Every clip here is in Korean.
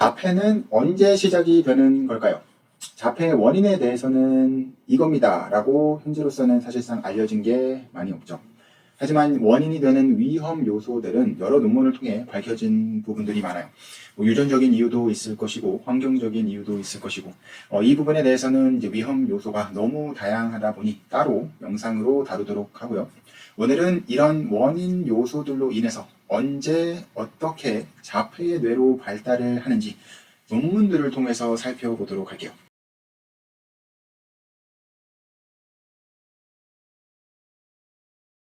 자폐는 언제 시작이 되는 걸까요? 자폐의 원인에 대해서는 이겁니다 라고 현재로서는 사실상 알려진 게 많이 없죠. 하지만 원인이 되는 위험 요소들은 여러 논문을 통해 밝혀진 부분들이 많아요. 유전적인 이유도 있을 것이고 환경적인 이유도 있을 것이고 이 부분에 대해서는 이제 위험 요소가 너무 다양하다 보니 따로 영상으로 다루도록 하고요. 오늘은 이런 원인 요소들로 인해서 언제 어떻게 자폐의 뇌로 발달을 하는지 논문들을 통해서 살펴보도록 할게요.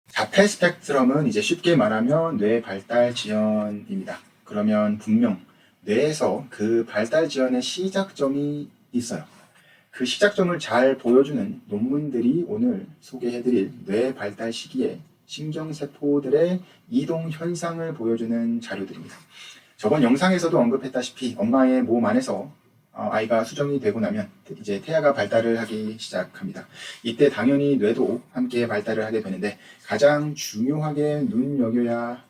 자폐 스펙트럼은 이제 쉽게 말하면 뇌 발달 지연입니다. 그러면 분명 뇌에서 그 발달 지연의 시작점이 있어요. 그 시작점을 잘 보여주는 논문들이 오늘 소개해드릴 뇌 발달 시기에 신경세포들의 이동 현상을 보여주는 자료들입니다. 저번 영상에서도 언급했다시피 엄마의 몸 안에서 아이가 수정이 되고 나면 이제 태아가 발달을 하기 시작합니다. 이때 당연히 뇌도 함께 발달을 하게 되는데 가장 중요하게 눈여겨야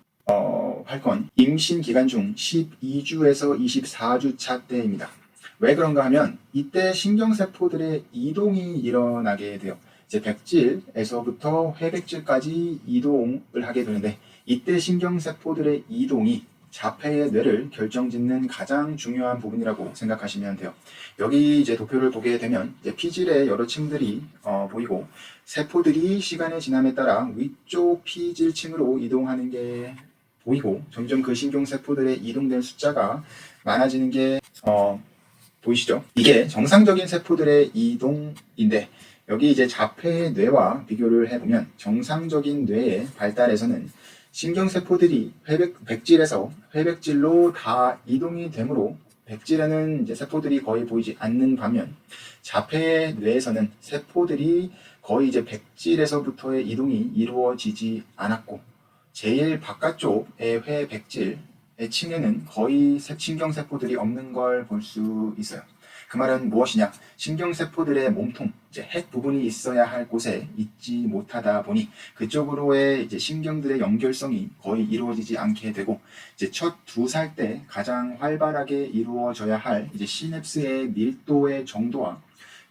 할 건 임신 기간 중 12주에서 24주 차 때입니다. 왜 그런가 하면 이때 신경세포들의 이동이 일어나게 돼요. 이제 백질에서부터 회백질까지 이동을 하게 되는데 이때 신경세포들의 이동이 자폐의 뇌를 결정짓는 가장 중요한 부분이라고 생각하시면 돼요. 여기 이제 도표를 보게 되면 이제 피질의 여러 층들이 보이고 세포들이 시간의 지남에 따라 위쪽 피질층으로 이동하는 게 보이고 점점 그 신경세포들의 이동된 숫자가 많아지는 게 보이시죠? 이게 정상적인 세포들의 이동인데 여기 이제 자폐의 뇌와 비교를 해보면 정상적인 뇌의 발달에서는 신경세포들이 백질에서 회백질로 다 이동이 되므로 백질에는 이제 세포들이 거의 보이지 않는 반면 자폐의 뇌에서는 세포들이 거의 이제 백질에서부터의 이동이 이루어지지 않았고 제일 바깥쪽의 회백질의 층에는 거의 신경세포들이 없는 걸 볼 수 있어요. 그 말은 무엇이냐? 신경세포들의 몸통, 이제 핵 부분이 있어야 할 곳에 있지 못하다 보니 그쪽으로의 이제 신경들의 연결성이 거의 이루어지지 않게 되고 이제 첫 2살 때 가장 활발하게 이루어져야 할 이제 시냅스의 밀도의 정도와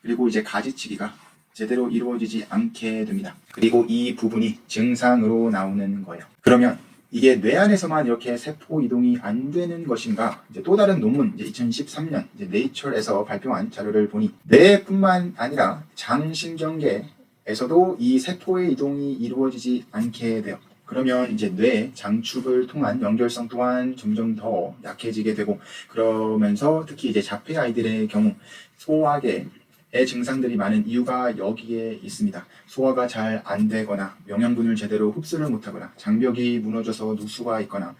그리고 이제 가지치기가 제대로 이루어지지 않게 됩니다. 그리고 이 부분이 증상으로 나오는 거예요. 그러면 이게 뇌 안에서만 이렇게 세포 이동이 안 되는 것인가? 이제 또 다른 논문, 이제 2013년 이제 네이처에서 발표한 자료를 보니 뇌뿐만 아니라 장신경계에서도 이 세포의 이동이 이루어지지 않게 돼요. 그러면 이제 뇌 장축을 통한 연결성 또한 점점 더 약해지게 되고 그러면서 특히 이제 자폐 아이들의 경우 소화계 의 증상들이 많은 이유가 여기에 있습니다. 소화가 잘 안 되거나 영양분을 제대로 흡수를 못하거나 장벽이 무너져서 누수가 있거나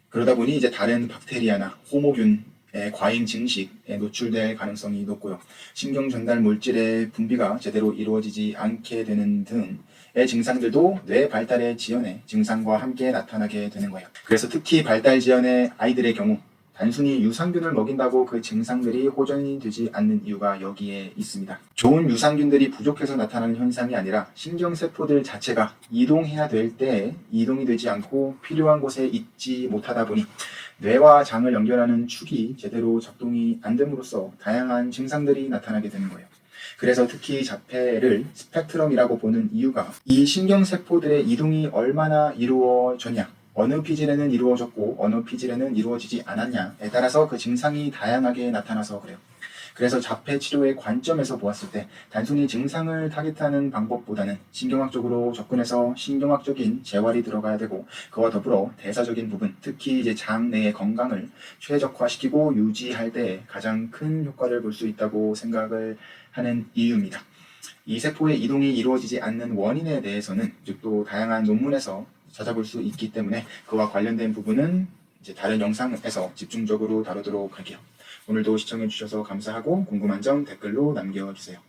그러다 보니 이제 다른 박테리아나 호모균의 과잉 증식에 노출될 가능성이 높고요. 신경 전달 물질의 분비가 제대로 이루어지지 않게 되는 등의 증상들도 뇌 발달의 지연의 증상과 함께 나타나게 되는 거예요. 그래서 특히 발달 지연의 아이들의 경우 단순히 유산균을 먹인다고 그 증상들이 호전이 되지 않는 이유가 여기에 있습니다. 좋은 유산균들이 부족해서 나타나는 현상이 아니라 신경세포들 자체가 이동해야 될 때 이동이 되지 않고 필요한 곳에 있지 못하다 보니 뇌와 장을 연결하는 축이 제대로 작동이 안 됨으로써 다양한 증상들이 나타나게 되는 거예요. 그래서 특히 자폐를 스펙트럼이라고 보는 이유가 이 신경세포들의 이동이 얼마나 이루어졌냐 어느 피질에는 이루어졌고 어느 피질에는 이루어지지 않았냐에 따라서 그 증상이 다양하게 나타나서 그래요. 그래서 자폐 치료의 관점에서 보았을 때 단순히 증상을 타깃하는 방법보다는 신경학적으로 접근해서 신경학적인 재활이 들어가야 되고 그와 더불어 대사적인 부분, 특히 이제 장 내의 건강을 최적화시키고 유지할 때 가장 큰 효과를 볼 수 있다고 생각을 하는 이유입니다. 이 세포의 이동이 이루어지지 않는 원인에 대해서는 또 다양한 논문에서 찾아볼 수 있기 때문에 그와 관련된 부분은 이제 다른 영상에서 집중적으로 다루도록 할게요. 오늘도 시청해 주셔서 감사하고 궁금한 점 댓글로 남겨주세요.